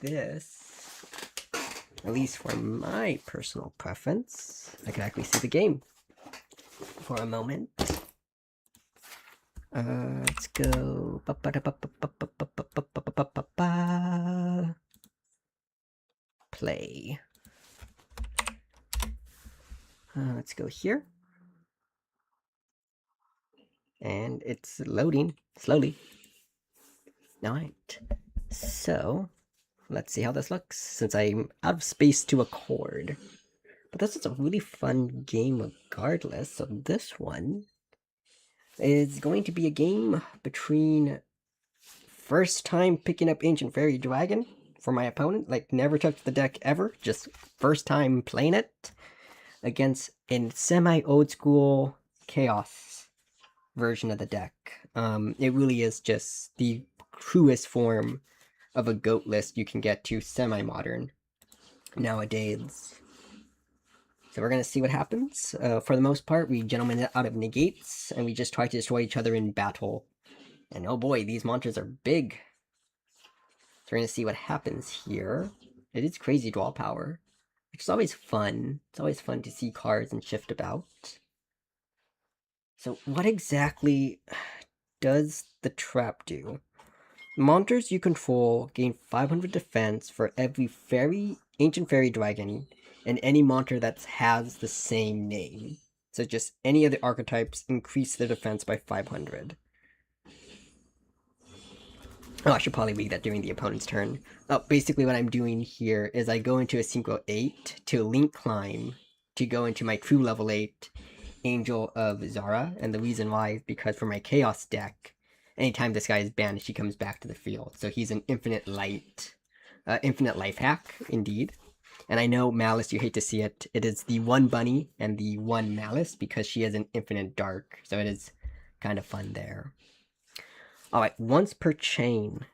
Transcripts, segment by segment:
this, at least for my personal preference, I can actually see the game for a moment. Let's go. Play. Let's go here. And it's loading slowly. Alright. So, let's see how this looks, since I'm out of space to accord. But this is a really fun game regardless, so this one is going to be a game between first time picking up Ancient Fairy Dragon for my opponent, like never touched the deck ever, just first time playing it, against a semi-old school Chaos version of the deck. It really is just the truest form of a goat list you can get to semi-modern nowadays. So we're going to see what happens. For the most part, we gentlemen out of negates, and we just try to destroy each other in battle. And oh boy, these monsters are big. So we're going to see what happens here. It is crazy draw power, which is always fun. It's always fun to see cards and shift about. So what exactly does the trap do? Monsters you control gain 500 defense for every ancient fairy dragon and any monster that has the same name. So just any of the archetypes increase their defense by 500. Oh, I should probably read that during the opponent's turn. Oh, basically what I'm doing here is I go into a Synchro 8 to link climb to go into my true level 8 Angel of Zara, and the reason why is because for my Chaos deck, anytime this guy is banished, he comes back to the field. So he's an infinite life hack, indeed. And I know, Malice, you hate to see it. It is the one bunny and the one Malice, because she has an infinite dark. So it is kind of fun there. Alright, once per chain.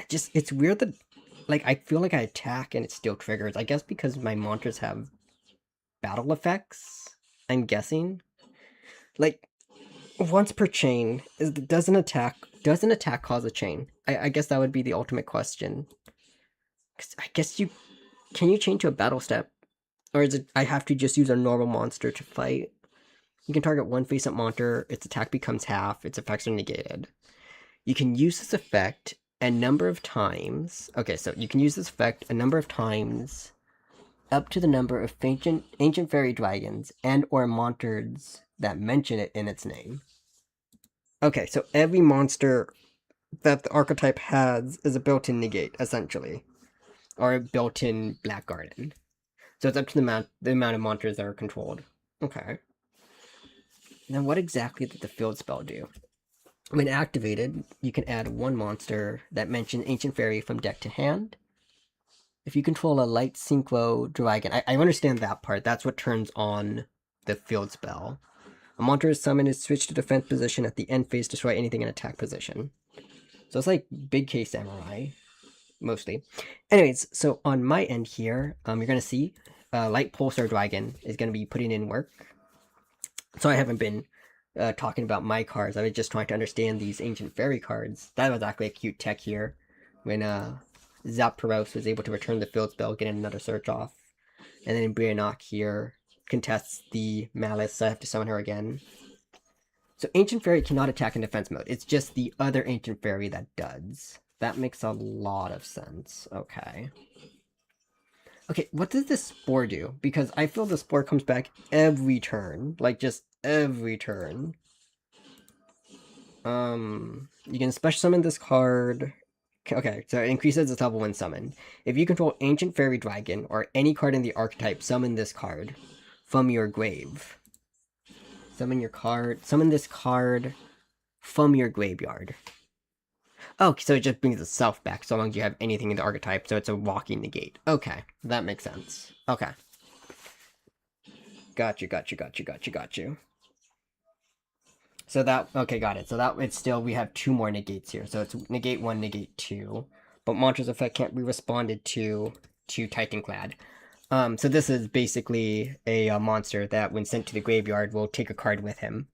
It's weird that, like, I feel like I attack and it still triggers. I guess because my monsters have battle effects, I'm guessing. Like, once per chain, does an attack cause a chain? I guess that would be the ultimate question. 'Cause I guess can you chain to a battle step? Or is it I have to just use a normal monster to fight? You can target one face-up monster, its attack becomes half, its effects are negated. You can use this effect a number of times. Okay, so you can use this effect a number of times up to the number of ancient fairy dragons and or monsters that mention it in its name. Okay, so every monster that the archetype has is a built-in negate, essentially. Or a built-in Black Garden. So it's up to the amount of monsters that are controlled. Okay. Now what exactly did the field spell do? When activated, you can add one monster that mentions Ancient Fairy from deck to hand. If you control a light synchro dragon, I understand that part. That's what turns on the field spell. A monster is summoned is switched to defense position at the end phase, destroy anything in attack position. So it's like Big K Samurai, mostly. Anyways, so on my end here, you're going to see Light Pulsar Dragon is going to be putting in work. So I haven't been talking about my cards. I was just trying to understand these Ancient Fairy cards. That was actually a cute tech here. When Zapdos was able to return the field spell, getting another search off. And then Briannock here contests the Malice, so I have to summon her again. So Ancient Fairy cannot attack in defense mode. It's just the other Ancient Fairy that does. That makes a lot of sense. Okay. Okay, what does this Spore do? Because I feel the Spore comes back every turn. Like, just every turn. You can special summon this card. Okay, so it increases its level when summoned. If you control Ancient Fairy Dragon or any card in the archetype, summon this card from your grave. Summon this card from your graveyard. Oh, so it just brings itself back so long as you have anything in the archetype, so it's a walking negate. Okay, that makes sense. Okay. Got you. So that, okay, got it. So that, it's still, we have two more negates here. So it's negate 1, negate 2. But Monster's effect can't be responded to Titanclad. So this is basically a monster that, when sent to the graveyard, will take a card with him.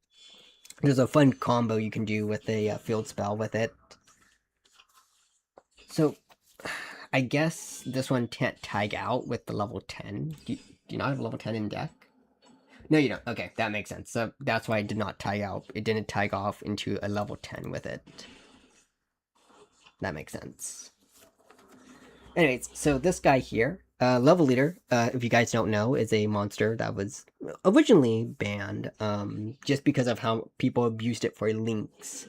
There's a fun combo you can do with a field spell with it. So, I guess this one can't tag out with the level 10. Do you not have level 10 in deck? No, you don't. Okay, that makes sense. So that's why it did not tag out. It didn't tag off into a level 10 with it. That makes sense. Anyways, so this guy here, level leader, if you guys don't know, is a monster that was originally banned, just because of how people abused it for links,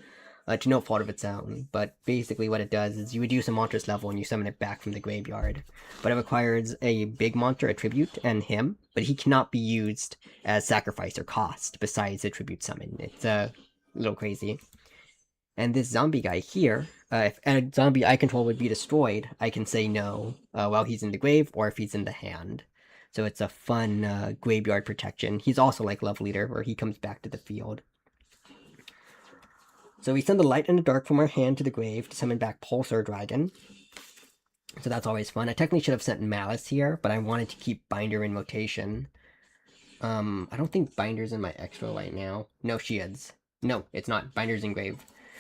to no fault of its own. But basically what it does is you reduce a monster's level and you summon it back from the graveyard. But it requires a big monster, a tribute, and him, but he cannot be used as sacrifice or cost besides a tribute summon. It's a little crazy. And this zombie guy here, if a zombie I control would be destroyed, I can say no while he's in the grave or if he's in the hand. So it's a fun graveyard protection. He's also like Love Leader, where he comes back to the field. So we send the light and the dark from our hand to the grave to summon back Pulsar Dragon. So that's always fun. I technically should have sent Malice here, but I wanted to keep Binder in rotation. I don't think Binder's in my extra right now. No, she is. No, it's not. Binder's in grave.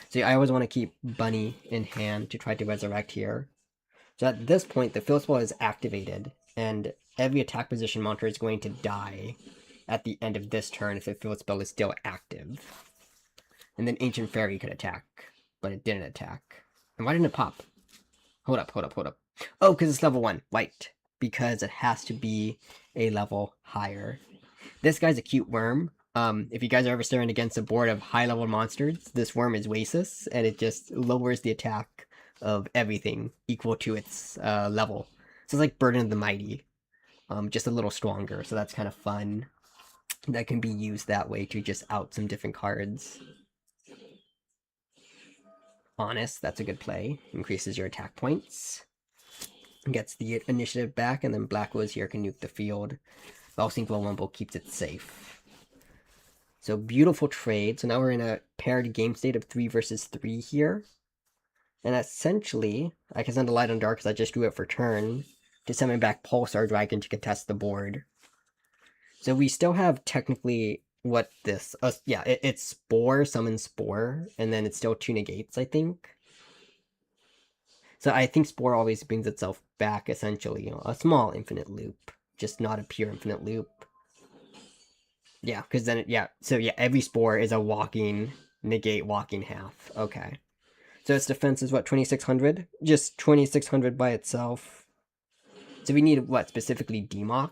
So I always want to keep Bunny in hand to try to resurrect here. So at this point, the Field Spell is activated, and every attack position monster is going to die at the end of this turn if the Field Spell is still active. And then Ancient Fairy could attack, but it didn't attack. And why didn't it pop? Hold up. Oh, because it's level 1. Right. Because it has to be a level higher. This guy's a cute worm. If you guys are ever staring against a board of high-level monsters, this worm is Oasis, and it just lowers the attack of everything equal to its level. So it's like Burden of the Mighty, just a little stronger, so that's kind of fun. That can be used that way to just out some different cards. Honest, that's a good play. Increases your attack points. Gets the initiative back, and then Black Rose here can nuke the field. Valsynclo Wumble keeps it safe. So beautiful trade. So now we're in a paired game state of 3 versus 3 here. And essentially, I can send a light on dark because I just drew it for turn to summon back Pulsar Dragon to contest the board. So we still have technically what this... yeah, it's Spore, summon Spore, and then it's still 2 negates, I think. So I think Spore always brings itself back, essentially, you know, a small infinite loop. Just not a pure infinite loop. Yeah, because then, so every Spore is a walking, negate walking half. Okay. So its defense is what, 2600? Just 2600 by itself. So we need, what, specifically Demock?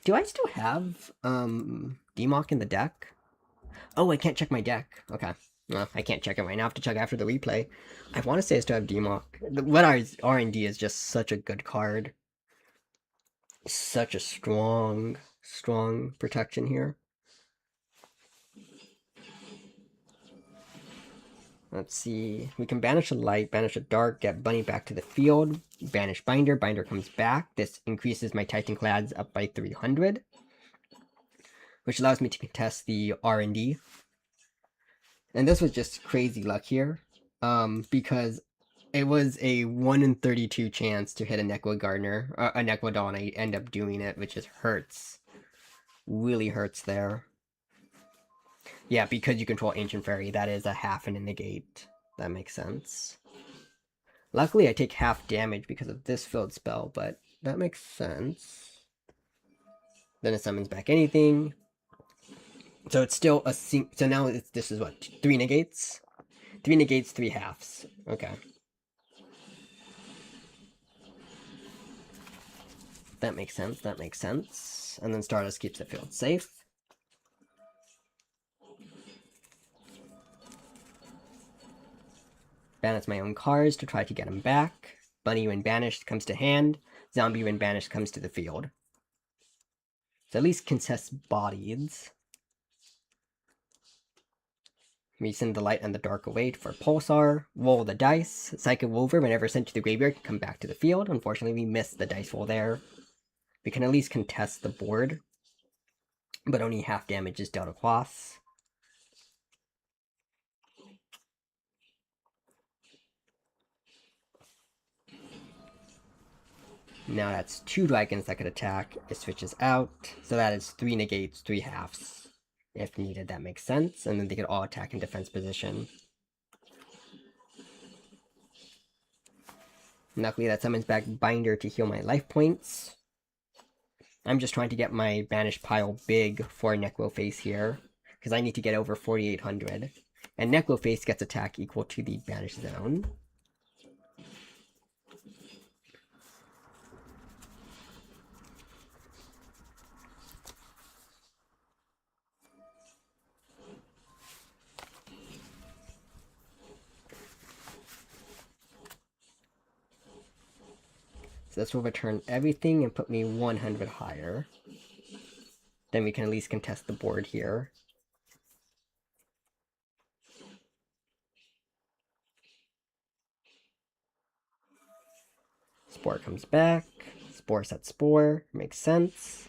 Do I still have, Demock in the deck? Oh, I can't check my deck. Okay. Well, I can't check it right now. I have to check after the replay. I want to say I still have Demock. What R&D is just such a good card. Such a strong protection here. Let's see. We can banish a light, banish a dark, get Bunny back to the field, banish Binder. Binder comes back. This increases my Titanclads up by 300, which allows me to contest the R&D. And this was just crazy luck here, because it was a 1 in 32 chance to hit a Necro Gardener, a Necrodon, and I end up doing it, which just hurts. Really hurts there. Yeah, because you control Ancient Fairy, that is a half and a negate. That makes sense. Luckily, I take half damage because of this field spell, but that makes sense. Then it summons back anything. So it's still a so now this is what, 3 negates? 3 negates, 3 halves. Okay. That makes sense. And then Stardust keeps the field safe. Banish my own cards to try to get him back. Bunny when banished comes to hand. Zombie when banished comes to the field. So at least contests bodies. We send the light and the dark away for Pulsar. Roll the dice. Psychic Rover, whenever sent to the graveyard, can come back to the field. Unfortunately, we missed the dice roll there. We can at least contest the board, but only half damage is dealt across. Now that's 2 dragons that could attack. It switches out, so that is 3 negates, 3 halves. If needed, that makes sense, and then they could all attack in defense position. Luckily that summons back Binder to heal my life points. I'm just trying to get my banished pile big for Necroface here, because I need to get over 4,800. And Necroface gets attack equal to the banished zone. So this will return everything and put me 100 higher. Then we can at least contest the board here. Spore comes back. Spore sets Spore. Makes sense.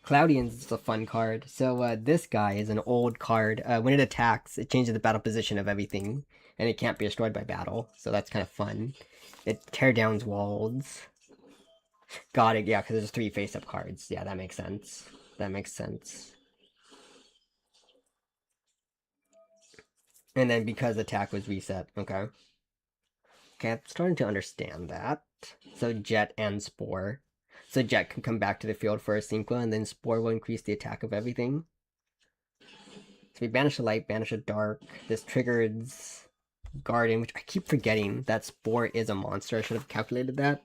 Cloudians is a fun card. So this guy is an old card. When it attacks, it changes the battle position of everything, and it can't be destroyed by battle. So that's kind of fun. It tear down walls. Got it, yeah, because there's 3 face-up cards. Yeah, that makes sense. That makes sense. And then because attack was reset, okay. Okay, I'm starting to understand that. So Jet and Spore. So Jet can come back to the field for a Synchro, and then Spore will increase the attack of everything. So we banish a light, banish a dark. This triggers Garden, which I keep forgetting that Spore is a monster. I should have calculated that.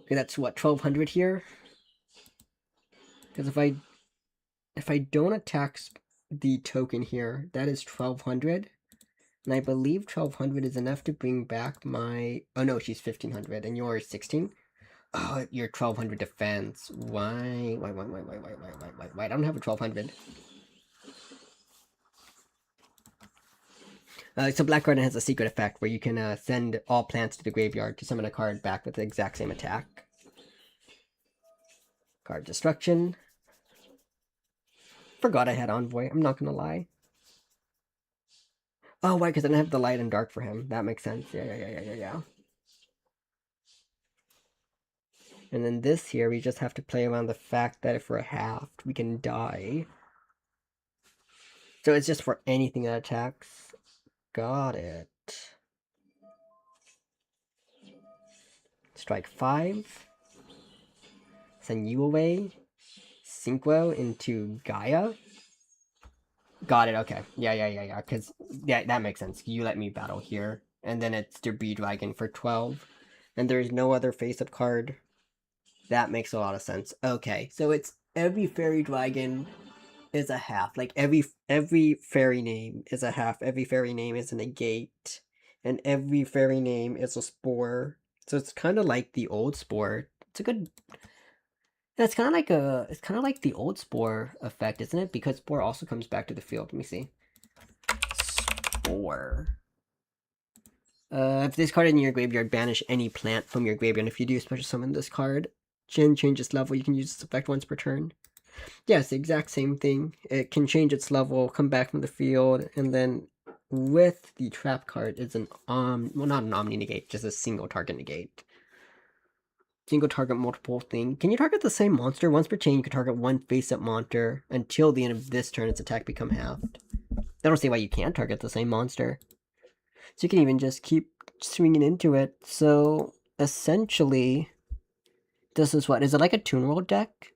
Okay, that's what, 1,200 here? Because if I don't attack the token here, that is 1,200. And I believe 1,200 is enough to bring back my... Oh no, she's 1,500, and you're 16? Oh, you're 1,200 defense. Why? I don't have a 1,200. So Black Garden has a secret effect where you can send all plants to the graveyard to summon a card back with the exact same attack. Card destruction. Forgot I had Envoy, I'm not gonna lie. Oh, why? Because I didn't have the light and dark for him. That makes sense. Yeah. And then this here, we just have to play around the fact that if we're halved, we can die. So it's just for anything that attacks. Got it. Strike 5. Send you away. Synchro into Gaia. Got it, okay. Yeah. Because, yeah, that makes sense. You let me battle here. And then it's Debris Dragon for 12. And there's no other face-up card. That makes a lot of sense. Okay, so it's every fairy dragon is a half. Like every fairy name is a half. Every fairy name is a negate, and every fairy name is a spore. So it's kind of like the old spore. It's a good. It's kind of like It's kind of like the old spore effect, isn't it? Because spore also comes back to the field. Let me see. Spore. If this card in your graveyard, banish any plant from your graveyard. If you do special summon this card, Jin changes level, you can use this effect once per turn. Yes, the exact same thing. It can change its level, come back from the field, and then with the trap card is an well, not an omni negate, just a single target negate. Single target multiple thing. Can you target the same monster? Once per chain, you can target one face-up monster until the end of this turn, its attack become halved. I don't see why you can't target the same monster. So you can even just keep swinging into it. So essentially, this is what? Is it like a Toon World deck?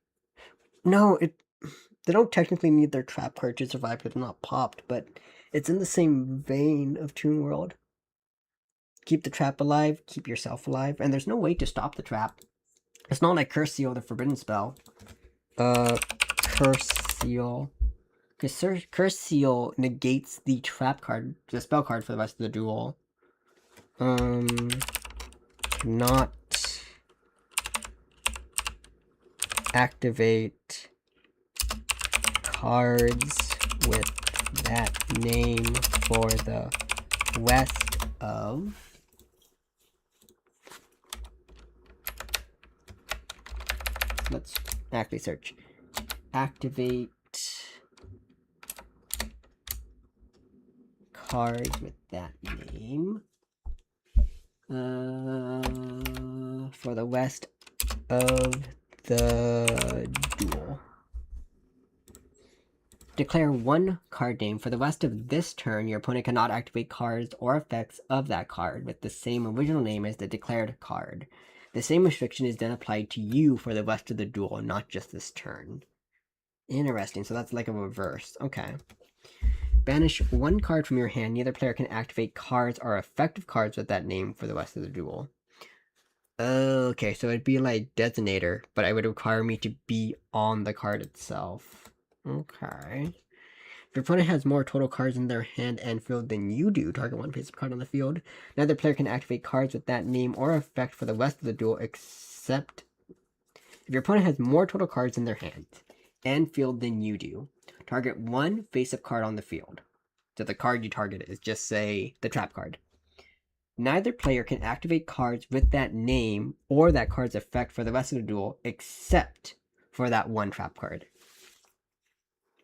No, they don't technically need their trap card to survive because they're not popped, but it's in the same vein of Toon World. Keep the trap alive, keep yourself alive, and there's no way to stop the trap. It's not like Curse Seal, the forbidden spell. Curse Seal. Because Curse Seal negates the trap card, the spell card for the rest of the duel. Not activate cards with that name for the rest of let's actually search activate cards with that name for the rest of the duel. Declare one card name. For the rest of this turn, your opponent cannot activate cards or effects of that card with the same original name as the declared card. The same restriction is then applied to you for the rest of the duel, not just this turn. Interesting, so that's like a reverse. Okay. Banish one card from your hand. Neither player can activate cards or effective cards with that name for the rest of the duel. Okay, so it'd be like Designator, but it would require me to be on the card itself. Okay. If your opponent has more total cards in their hand and field than you do, target one face-up card on the field. Neither player can activate cards with that name or effect for the rest of the duel except if your opponent has more total cards in their hand and field than you do. Target one face-up card on the field. So the card you target is just, say, the trap card. Neither player can activate cards with that name or that card's effect for the rest of the duel except for that one trap card.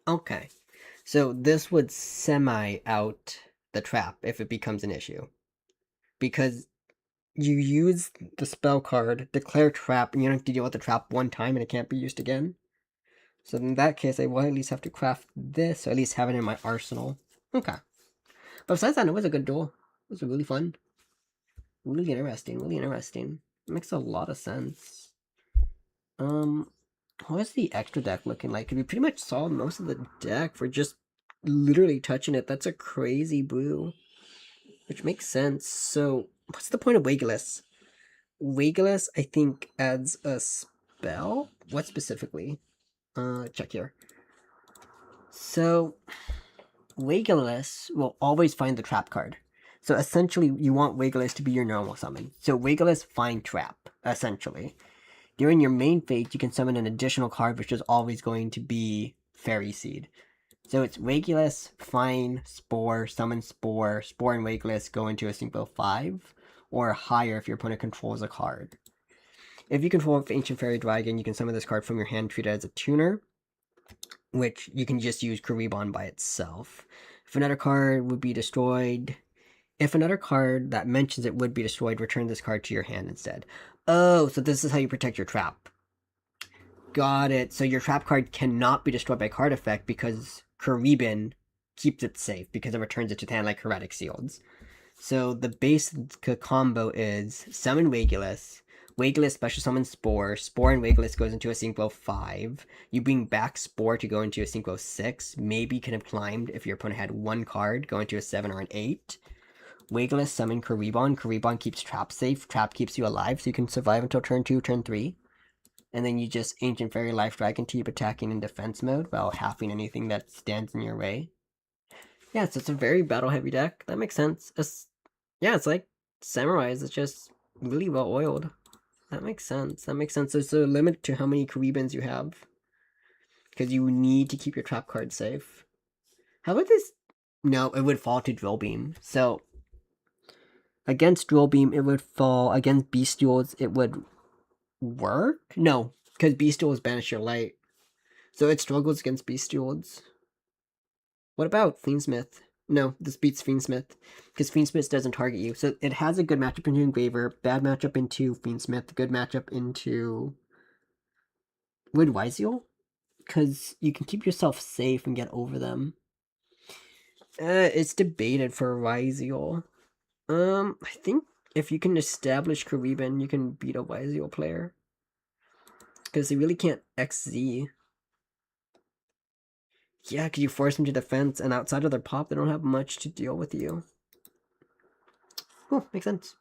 Okay, so this would semi-out the trap if it becomes an issue. Because you use the spell card, declare trap, and you don't have to deal with the trap one time and it can't be used again. So in that case, I will at least have to craft this, or at least have it in my arsenal. Okay. But besides that, it was a good duel. It was really fun. Really interesting, really interesting. It makes a lot of sense. What is the extra deck looking like? We pretty much saw most of the deck for just literally touching it. That's a crazy brew. Which makes sense. So, what's the point of Wageless? Wageless, I think, adds a spell? What specifically? Check here. So, Wageless will always find the trap card. So essentially, you want Wageless to be your normal summon. So Wageless, find trap, essentially. During your main phase, you can summon an additional card, which is always going to be Fairy Seed. So it's Wageless, find Spore, summon Spore, Spore and Wageless go into a Synchro 5, or higher if your opponent controls a card. If you control Ancient Fairy Dragon, you can summon this card from your hand, treat it as a tuner, which you can just use Karibon by itself. If another card would be destroyed, if another card that mentions it would be destroyed, return this card to your hand instead. Oh, so this is how you protect your trap. Got it. So your trap card cannot be destroyed by card effect because Karibon keeps it safe because it returns it to the hand like Heretic Seals. So the base combo is summon Wageless, Wageless special summon Spore, Spore and Wageless goes into a Synchro 5, you bring back Spore to go into a Synchro 6, maybe could have climbed if your opponent had one card, go into a 7 or an 8. Wageless summon Karibon, Karibon keeps Trap safe, Trap keeps you alive so you can survive until turn 2, turn 3. And then you just Ancient Fairy Life Dragon to keep attacking in defense mode while halving anything that stands in your way. Yeah, so it's a very battle-heavy deck. That makes sense. Yeah, it's like Samurais. It's just really well-oiled. That makes sense. That makes sense. There's a limit to how many Karibons you have. Because you need to keep your trap card safe. How about this? No, it would fall to Drill Beam. So, against Drill Beam, it would fall. Against Bestials, it would work? No, because Bestials banish your light. So it struggles against Bestials. What about Fiendsmith? No, this beats Fiendsmith. Because Fiendsmith doesn't target you. So it has a good matchup into Engraver, bad matchup into Fiendsmith, good matchup into Wood Wyziel? Because you can keep yourself safe and get over them. It's debated for Wyziel. I think if you can establish Karibon, you can beat a Wyziel player. Because they really can't XZ. Yeah, because you force them to defense, and outside of their pop, they don't have much to deal with you. Cool, makes sense.